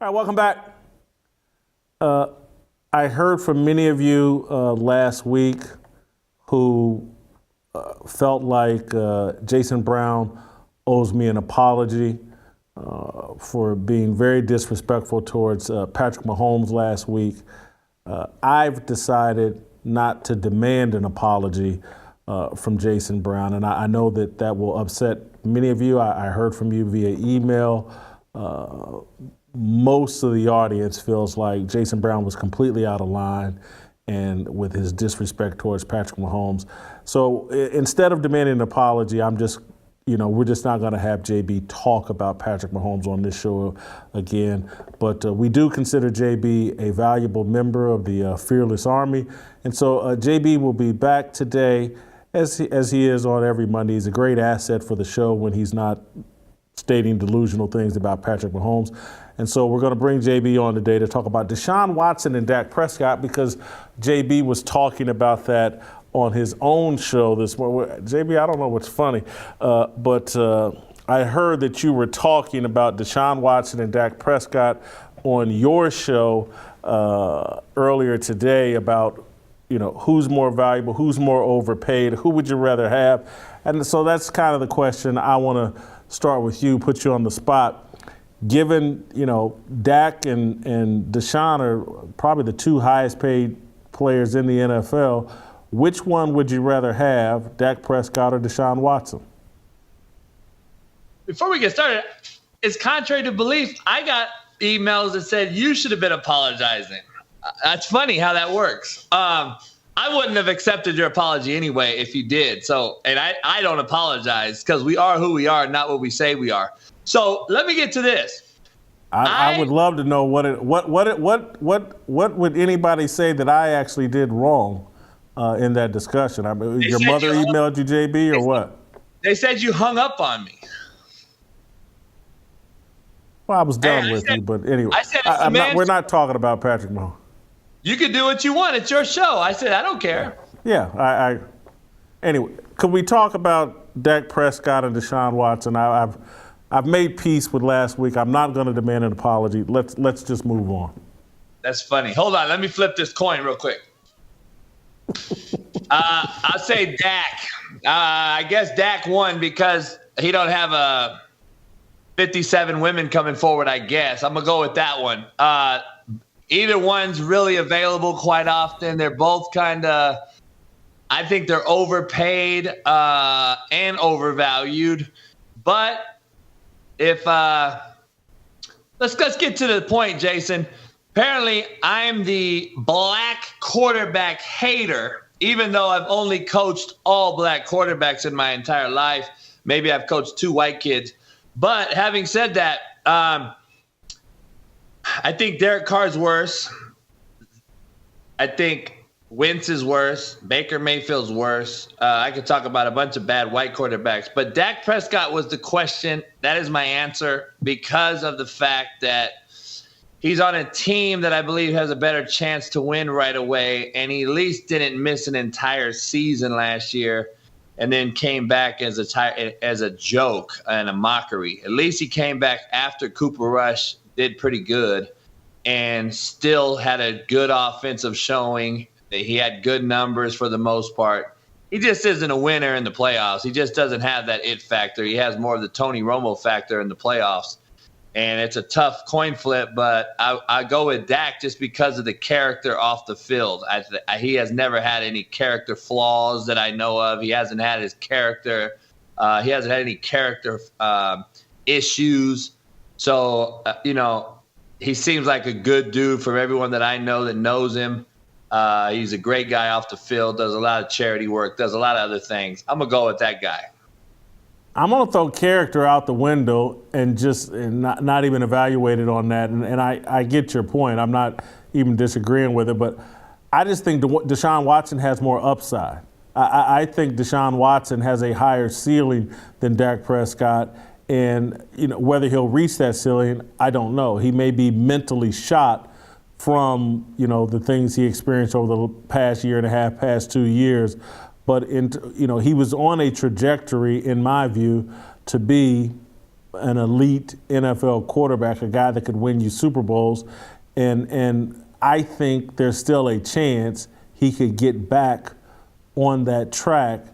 All right, welcome back. I heard from many of you last week who felt like Jason Brown owes me an apology for being very disrespectful towards Patrick Mahomes last week. I've decided not to demand an apology from Jason Brown, and I know that that will upset many of you. I heard from you via email. Most of the audience feels like Jason Brown was completely out of line and with his disrespect towards Patrick Mahomes. So instead of demanding an apology, we're just not going to have JB talk about Patrick Mahomes on this show again. But we do consider JB a valuable member of the Fearless Army. And so JB will be back today as he is on every Monday. He's a great asset for the show when he's not stating delusional things about Patrick Mahomes. And so we're going to bring JB on today to talk about Deshaun Watson and Dak Prescott, because JB was talking about that on his own show this morning. JB, I don't know what's funny, but I heard that you were talking about Deshaun Watson and Dak Prescott on your show earlier today about, who's more valuable, who's more overpaid, who would you rather have? And so that's kind of the question. I want to start with you, put you on the spot. Given, Dak and Deshaun are probably the two highest paid players in the NFL, which one would you rather have, Dak Prescott or Deshaun Watson? Before we get started, it's contrary to belief. I got emails that said you should have been apologizing. That's funny how that works. I wouldn't have accepted your apology anyway if you did. So, and I don't apologize because we are who we are, not what we say we are. So let me get to this. I would love to know what would anybody say that I actually did wrong in that discussion. I mean, your mother emailed you, JB, or what? They said you hung up on me. Well, I was done with you, but anyway, we're not talking about Patrick Mahomes. You can do what you want. It's your show. I said I don't care. Yeah, anyway, could we talk about Dak Prescott and Deshaun Watson? I've made peace with last week. I'm not going to demand an apology. Let's just move on. That's funny. Hold on. Let me flip this coin real quick. I'll say Dak. I guess Dak won because he don't have 57 women coming forward, I guess. I'm going to go with that one. Either one's really available quite often. They're both kind of, I think they're overpaid and overvalued. But if let's get to the point, Jason. Apparently, I'm the black quarterback hater, even though I've only coached all black quarterbacks in my entire life. Maybe I've coached 2 white kids. But having said that, I think Derek Carr's worse. I think Wentz is worse. Baker Mayfield's worse. I could talk about a bunch of bad white quarterbacks. But Dak Prescott was the question. That is my answer because of the fact that he's on a team that I believe has a better chance to win right away, and he at least didn't miss an entire season last year and then came back as a joke and a mockery. At least he came back after Cooper Rush did pretty good and still had a good offensive showing. He had good numbers for the most part. He just isn't a winner in the playoffs. He just doesn't have that it factor. He has more of the Tony Romo factor in the playoffs. And it's a tough coin flip, but I go with Dak just because of the character off the field. He has never had any character flaws that I know of. He hasn't had his character. He hasn't had any character issues. So, he seems like a good dude from everyone that I know that knows him. He's a great guy off the field, does a lot of charity work, does a lot of other things. I'm going to go with that guy. I'm going to throw character out the window and not even evaluate it on that. And I get your point. I'm not even disagreeing with it. But I just think Deshaun Watson has more upside. I think Deshaun Watson has a higher ceiling than Dak Prescott. And whether he'll reach that ceiling, I don't know. He may be mentally shot from the things he experienced over the past year and a half, past 2 years. But he was on a trajectory, in my view, to be an elite NFL quarterback, a guy that could win you Super Bowls, and I think there's still a chance he could get back on that track.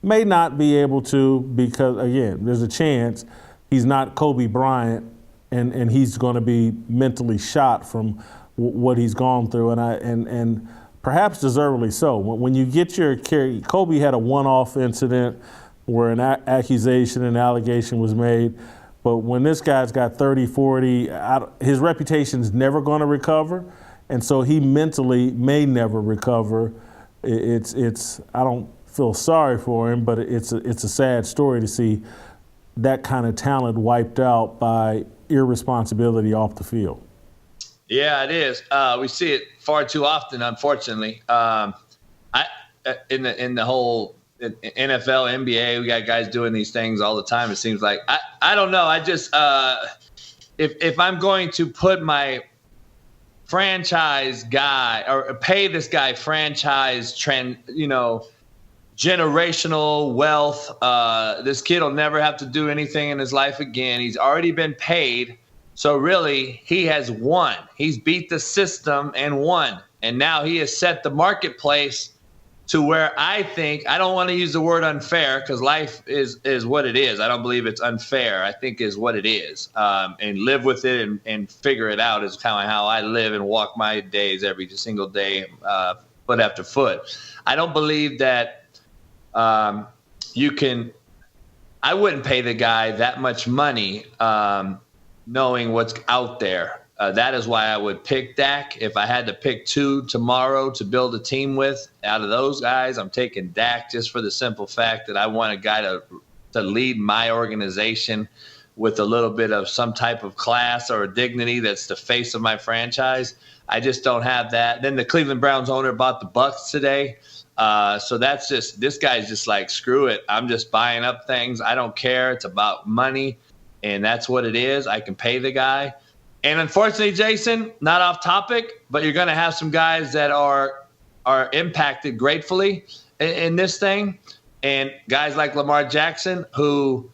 May not be able to because, again, there's a chance he's not Kobe Bryant, and he's going to be mentally shot from what he's gone through, and perhaps deservedly so. When you get your carry, Kobe had a one-off incident where an accusation and allegation was made. But when this guy's got 30, 40, his reputation's never going to recover. And so he mentally may never recover. It's I don't feel sorry for him, but it's a sad story to see that kind of talent wiped out by irresponsibility off the field. Yeah, it is. We see it far too often, unfortunately. In the whole NFL, NBA, we got guys doing these things all the time. It seems like I don't know. I just if I'm going to put my franchise guy or pay this guy franchise generational wealth, this kid will never have to do anything in his life again. He's already been paid. So really, he has won. He's beat the system and won. And now he has set the marketplace to where I don't want to use the word unfair because life is what it is. I don't believe it's unfair. I think is what it is. And live with it and figure it out is kind of how I live and walk my days every single day, foot after foot. I don't believe that you can – I wouldn't pay the guy that much money knowing what's out there. That is why I would pick Dak. If I had to pick two tomorrow to build a team with, out of those guys, I'm taking Dak just for the simple fact that I want a guy to lead my organization with a little bit of some type of class or dignity that's the face of my franchise. I just don't have that. Then the Cleveland Browns owner bought the Bucs today. So that's just – this guy's just like, screw it. I'm just buying up things. I don't care. It's about money, and that's what it is. I can pay the guy. And unfortunately, Jason, not off topic, but you're going to have some guys that are impacted gratefully in this thing. And guys like Lamar Jackson, who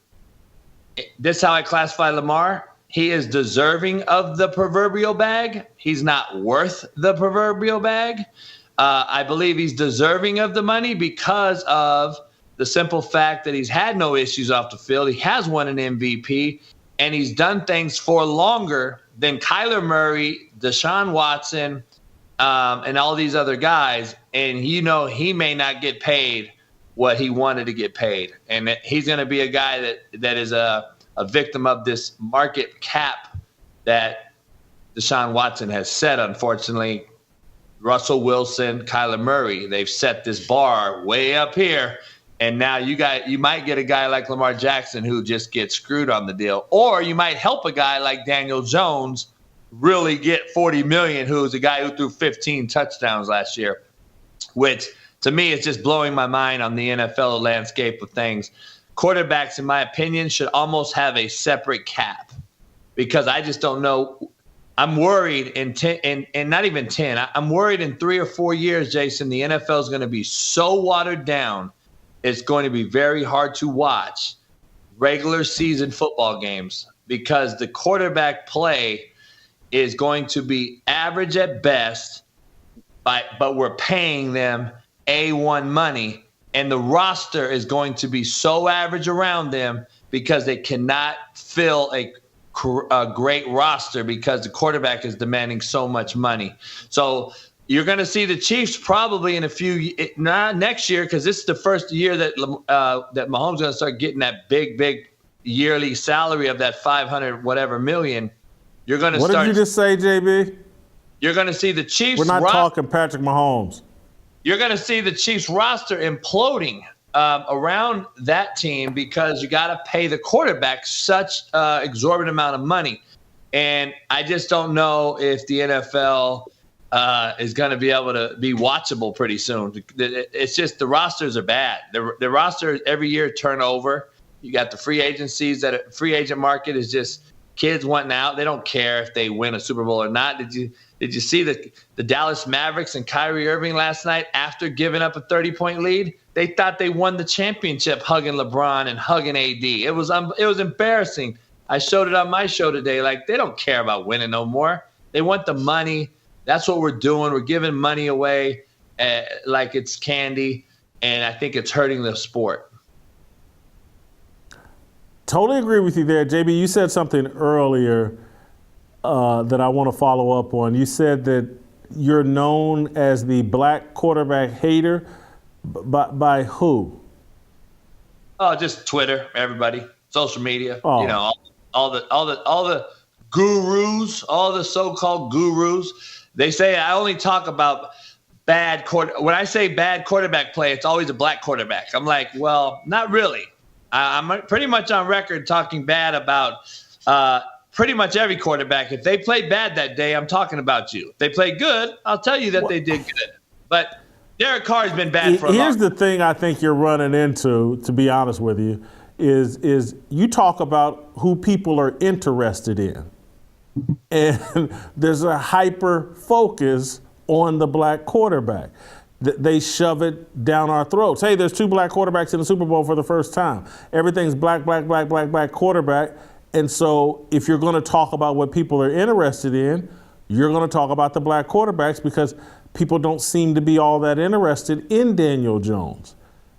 this is how I classify Lamar. He is deserving of the proverbial bag. He's not worth the proverbial bag. I believe he's deserving of the money because of the simple fact that he's had no issues off the field. He has won an MVP, and he's done things for longer than Kyler Murray, Deshaun Watson, and all these other guys. And, he may not get paid what he wanted to get paid. And he's going to be a guy that is a victim of this market cap that Deshaun Watson has set, unfortunately. Russell Wilson, Kyler Murray, they've set this bar way up here. And now you might get a guy like Lamar Jackson who just gets screwed on the deal. Or you might help a guy like Daniel Jones really get $40 million, who's a guy who threw 15 touchdowns last year, which to me is just blowing my mind on the NFL landscape of things. Quarterbacks, in my opinion, should almost have a separate cap because I just don't know. I'm worried and not even 10. I'm worried in 3 or 4 years, Jason, the NFL is going to be so watered down. It's going to be very hard to watch regular season football games because the quarterback play is going to be average at best, but we're paying them A1 money, and the roster is going to be so average around them because they cannot fill a great roster because the quarterback is demanding so much money. So you're going to see the Chiefs probably in next year, because this is the first year that Mahomes is going to start getting that big yearly salary of that 500 whatever million. You're going to What did you just say, JB? You're going to see the Chiefs. We're not talking Patrick Mahomes. You're going to see the Chiefs roster imploding around that team because you got to pay the quarterback such exorbitant amount of money. And I just don't know if the NFL is going to be able to be watchable pretty soon. It's just the rosters are bad. The roster every year turnover. You got the free agencies. Free agent market is just kids wanting out. They don't care if they win a Super Bowl or not. Did you see the Dallas Mavericks and Kyrie Irving last night after giving up a 30-point lead? They thought they won the championship hugging LeBron and hugging AD. It was embarrassing I showed it on my show today. Like, they don't care about winning no more. They want the money. That's what we're doing. We're giving money away like it's candy, and I think it's hurting the sport. Totally agree with you there, JB. You said something earlier that I want to follow up on. You said that you're known as the black quarterback hater. By who? Oh, just Twitter, everybody, social media. Oh. You know, all the gurus, all the so-called gurus. They say I only talk about bad when I say bad quarterback play, it's always a black quarterback. I'm like, well, not really. I'm pretty much on record talking bad about pretty much every quarterback. If they played bad that day, I'm talking about you. If they played good, I'll tell you that they did good. But Derek Carr's been bad for a long time. Here's the thing I think you're running into, to be honest with you, is you talk about who people are interested in. And there's a hyper focus on the black quarterback. They shove it down our throats. Hey, there's 2 black quarterbacks in the Super Bowl for the first time. Everything's black quarterback. And so if you're going to talk about what people are interested in, you're going to talk about the black quarterbacks because people don't seem to be all that interested in Daniel Jones.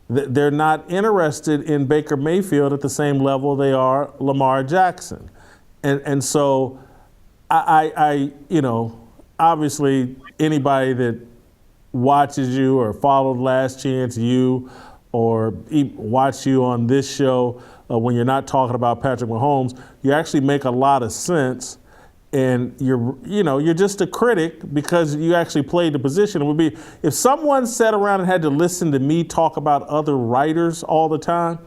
They're not interested in Baker Mayfield at the same level they are Lamar Jackson. And so I obviously anybody that watches you or followed Last Chance U or watch you on this show when you're not talking about Patrick Mahomes, you actually make a lot of sense. And you're just a critic because you actually played the position. It would be if someone sat around and had to listen to me talk about other writers all the time,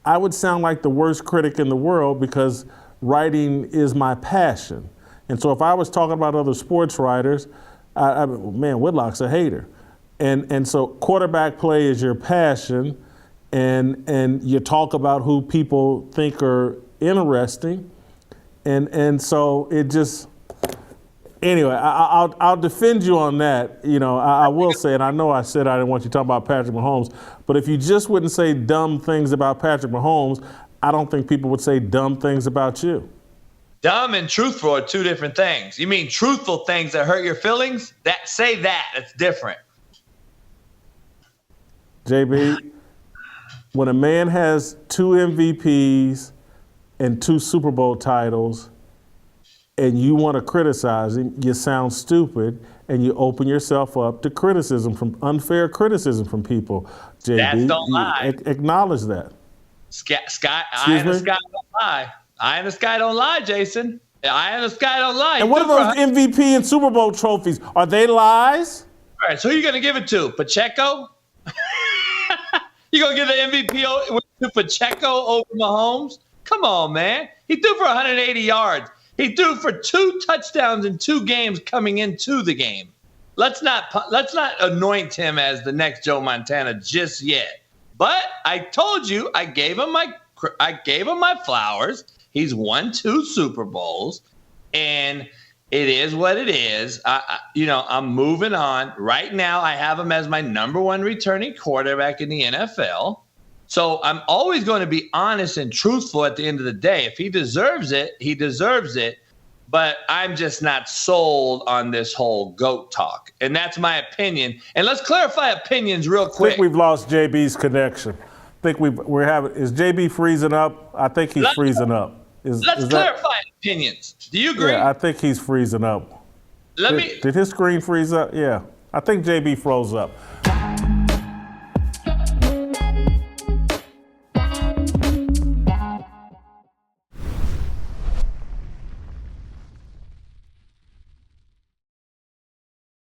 I would sound like the worst critic in the world because writing is my passion. And so if I was talking about other sports writers, man, Whitlock's a hater. And so quarterback play is your passion, and you talk about who people think are interesting. And so it just, anyway, I'll defend you on that. I will say, and I know I said I didn't want you to talk about Patrick Mahomes, but if you just wouldn't say dumb things about Patrick Mahomes, I don't think people would say dumb things about you. Dumb and truthful are 2 different things. You mean truthful things that hurt your feelings? Say that. It's different. JB, when a man has 2 MVPs and 2 Super Bowl titles, and you want to criticize him, you sound stupid, and you open yourself up to unfair criticism from people. JB, That's don't lie. Acknowledge that. Eye in the sky don't lie. Eye in the sky don't lie, Jason. Eye in the sky don't lie. And what are those MVP and Super Bowl trophies? Are they lies? All right, so who are you going to give it to? Pacheco? You going to give the MVP to Pacheco over Mahomes? Come on, man. He threw for 180 yards. He threw for 2 touchdowns in 2 games coming into the game. Let's not anoint him as the next Joe Montana just yet. But I told you I gave him my flowers. He's won 2 Super Bowls, and it is what it is. I'm moving on. Right now, I have him as my number 1 returning quarterback in the NFL. So I'm always going to be honest and truthful at the end of the day. If he deserves it, he deserves it. But I'm just not sold on this whole GOAT talk. And that's my opinion. And let's clarify opinions real quick. I think we've lost JB's connection. Is JB freezing up? I think he's freezing up. Let's clarify opinions. Do you agree? Yeah, I think he's freezing up. Did his screen freeze up? Yeah. I think JB froze up.